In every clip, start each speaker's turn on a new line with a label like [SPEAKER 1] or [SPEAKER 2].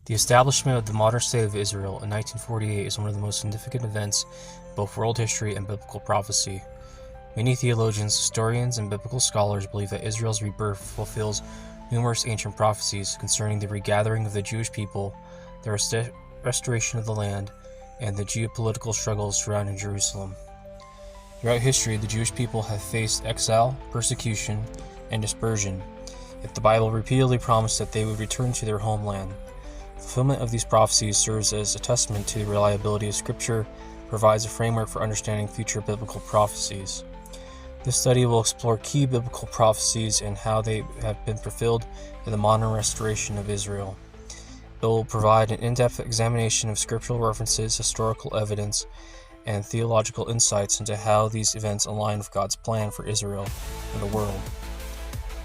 [SPEAKER 1] The establishment of the modern state of Israel in 1948 is one of the most significant events in both world history and biblical prophecy. Many theologians, historians, and biblical scholars believe that Israel's rebirth fulfills numerous ancient prophecies concerning the regathering of the Jewish people, the restoration of the land, and the geopolitical struggles surrounding Jerusalem. Throughout history, the Jewish people have faced exile, persecution, and dispersion, yet the Bible repeatedly promised that they would return to their homeland. Fulfillment of these prophecies serves as a testament to the reliability of Scripture, provides a framework for understanding future biblical prophecies. This study will explore key biblical prophecies and how they have been fulfilled in the modern restoration of Israel. It will provide an in-depth examination of scriptural references, historical evidence, and theological insights into how these events align with God's plan for Israel and the world.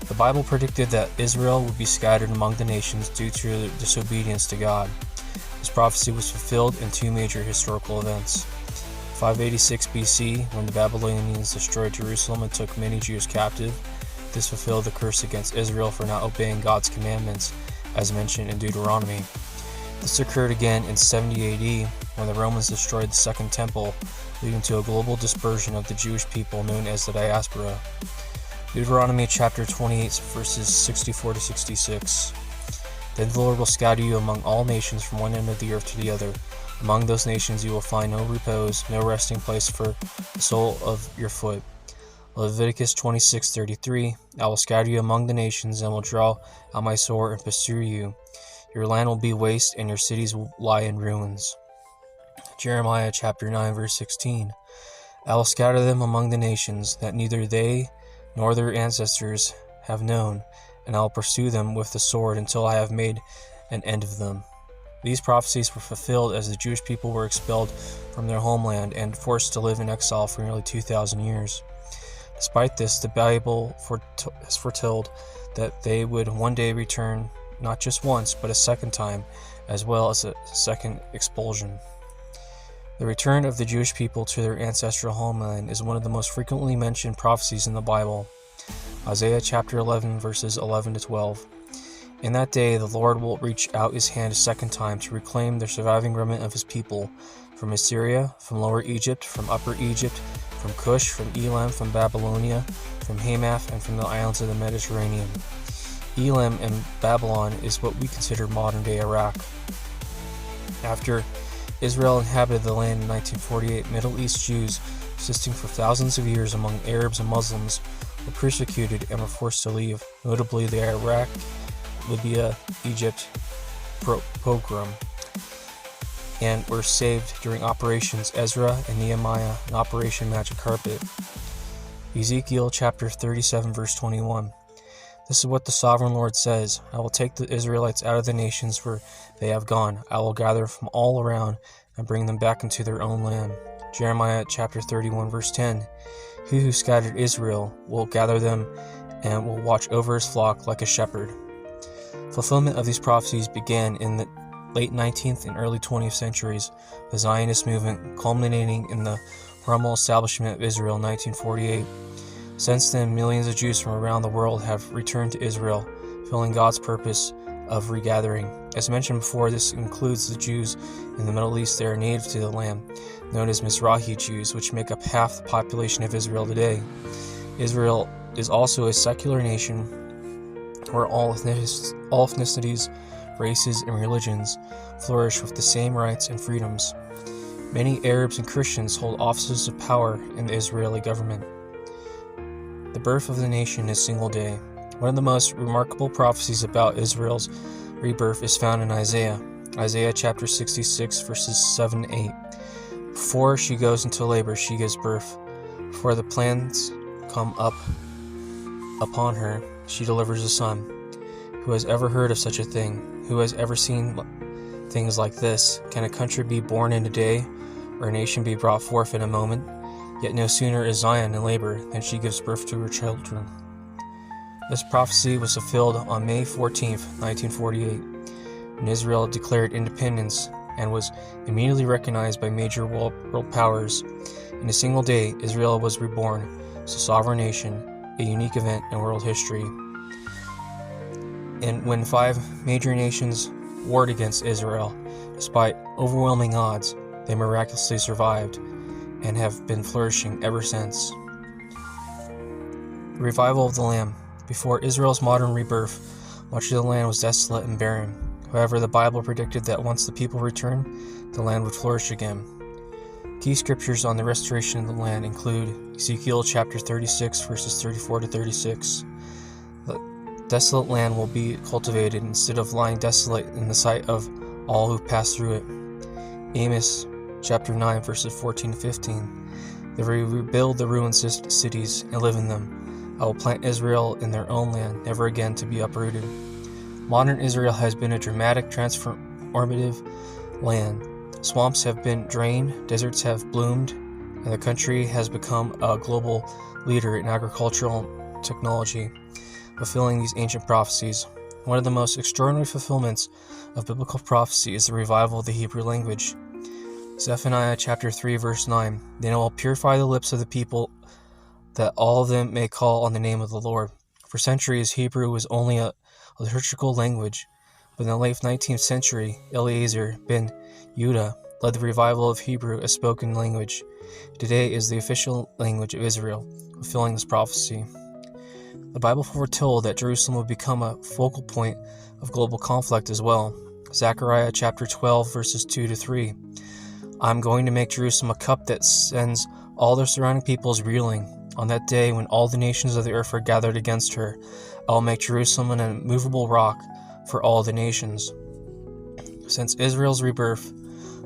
[SPEAKER 1] The Bible predicted that Israel would be scattered among the nations due to their disobedience to God. This prophecy was fulfilled in two major historical events. 586 BC, when the Babylonians destroyed Jerusalem and took many Jews captive. This fulfilled the curse against Israel for not obeying God's commandments, as mentioned in Deuteronomy. This occurred again in 70 AD, when the Romans destroyed the Second Temple, leading to a global dispersion of the Jewish people known as the diaspora. Deuteronomy chapter 28, verses 64 to 66. Then the Lord will scatter you among all nations from one end of the earth to the other. Among those nations you will find no repose, no resting place for the sole of your foot. Leviticus 26:33. I will scatter you among the nations, and will draw out my sword and pursue you. Your land will be waste, and your cities will lie in ruins. Jeremiah chapter 9, verse 16. I will scatter them among the nations, that neither they nor their ancestors have known, and I will pursue them with the sword until I have made an end of them. These prophecies were fulfilled as the Jewish people were expelled from their homeland and forced to live in exile for nearly 2,000 years. Despite this, the Bible has foretold that they would one day return, not just once, but a second time, as well as a second expulsion. The return of the Jewish people to their ancestral homeland is one of the most frequently mentioned prophecies in the Bible. Isaiah chapter 11, verses 11 to 12. In that day, the Lord will reach out his hand a second time to reclaim the surviving remnant of his people from Assyria, from Lower Egypt, from Upper Egypt, from Cush, from Elam, from Babylonia, from Hamath, and from the islands of the Mediterranean. Elam and Babylon is what we consider modern-day Iraq. After Israel inhabited the land in 1948, Middle East Jews, persisting for thousands of years among Arabs and Muslims, were persecuted and were forced to leave, notably the Iraq, Libya, Egypt pogrom, and were saved during Operations Ezra and Nehemiah and Operation Magic Carpet. Ezekiel chapter 37, verse 21. This is what the sovereign Lord says: I will take the Israelites out of the nations where they have gone. I will gather from all around and bring them back into their own land. Jeremiah chapter 31, verse 10. He who scattered Israel will gather them and will watch over his flock like a shepherd. Fulfillment of these prophecies began in the late 19th and early 20th centuries, the Zionist movement culminating in the formal establishment of Israel in 1948. Since then, millions of Jews from around the world have returned to Israel, fulfilling God's purpose of regathering. As mentioned before, this includes the Jews in the Middle East that are native to the land, known as Mizrahi Jews, which make up half the population of Israel today. Israel is also a secular nation where all ethnicities, races, and religions flourish with the same rights and freedoms. Many Arabs and Christians hold offices of power in the Israeli government. The birth of the nation is single day. One of the most remarkable prophecies about Israel's rebirth is found in Isaiah chapter 66, verses 7 to 8. Before she goes into labor, she gives birth. Before the plans come up upon her, she delivers a son. Who has ever heard of such a thing? Who has ever seen things like this? Can a country be born in a day, or a nation be brought forth in a moment? Yet no sooner is Zion in labor than she gives birth to her children. This prophecy was fulfilled on May 14, 1948, when Israel declared independence and was immediately recognized by major world powers. In a single day, Israel was reborn as a sovereign nation, a unique event in world history. And when 5 major nations warred against Israel. Despite overwhelming odds, they miraculously survived and have been flourishing ever since. The revival of the land. Before Israel's modern rebirth, much of the land was desolate and barren. However, the Bible predicted that once the people returned, the land would flourish again. Key scriptures on the restoration of the land include Ezekiel chapter 36, verses 34 to 36. The desolate land will be cultivated instead of lying desolate in the sight of all who pass through it. Amos chapter 9, verses 14 to 15. They will rebuild the ruined cities and live in them. I will plant Israel in their own land, never again to be uprooted. Modern Israel has been a dramatic, transformative land. Swamps have been drained, deserts have bloomed, and the country has become a global leader in agricultural technology, fulfilling these ancient prophecies. One of the most extraordinary fulfillments of biblical prophecy is the revival of the Hebrew language. Zephaniah chapter 3, verse 9. Then I will purify the lips of the people, that all of them may call on the name of the Lord. For centuries, Hebrew was only a liturgical language, but in the late 19th century, Eliezer ben Yehuda led the revival of Hebrew as spoken language. Today is the official language of Israel, fulfilling this prophecy. The Bible foretold that Jerusalem would become a focal point of global conflict as well. Zechariah chapter 12, verses 2 to 3. I am going to make Jerusalem a cup that sends all the surrounding peoples reeling. On that day, when all the nations of the earth are gathered against her, I will make Jerusalem an immovable rock for all the nations. Since Israel's rebirth,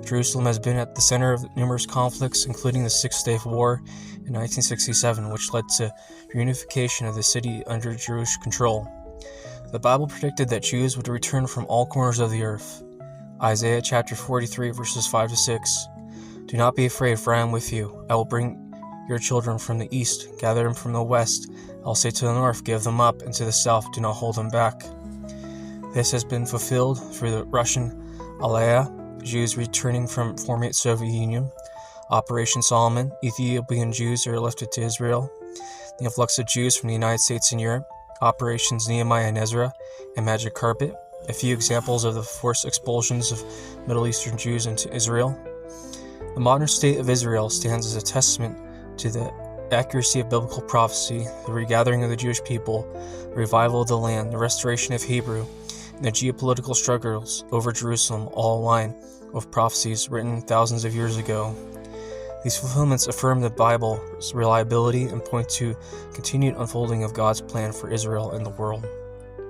[SPEAKER 1] Jerusalem has been at the center of numerous conflicts, including the Six-Day War in 1967, which led to reunification of the city under Jewish control. The Bible predicted that Jews would return from all corners of the earth. Isaiah chapter 43, verses 5 to 6. Do not be afraid, for I am with you. I will bring your children from the east, gather them from the west. I will say to the north, give them up, and to the south, do not hold them back. This has been fulfilled through the Russian Aliyah, Jews returning from former Soviet Union. Operation Solomon, Ethiopian Jews are lifted to Israel. The influx of Jews from the United States and Europe. Operations Nehemiah and Ezra, and Magic Carpet. A few examples of the forced expulsions of Middle Eastern Jews into Israel. The modern state of Israel stands as a testament to the accuracy of biblical prophecy, the regathering of the Jewish people, the revival of the land, the restoration of Hebrew, and the geopolitical struggles over Jerusalem all align with prophecies written thousands of years ago. These fulfillments affirm the Bible's reliability and point to continued unfolding of God's plan for Israel and the world.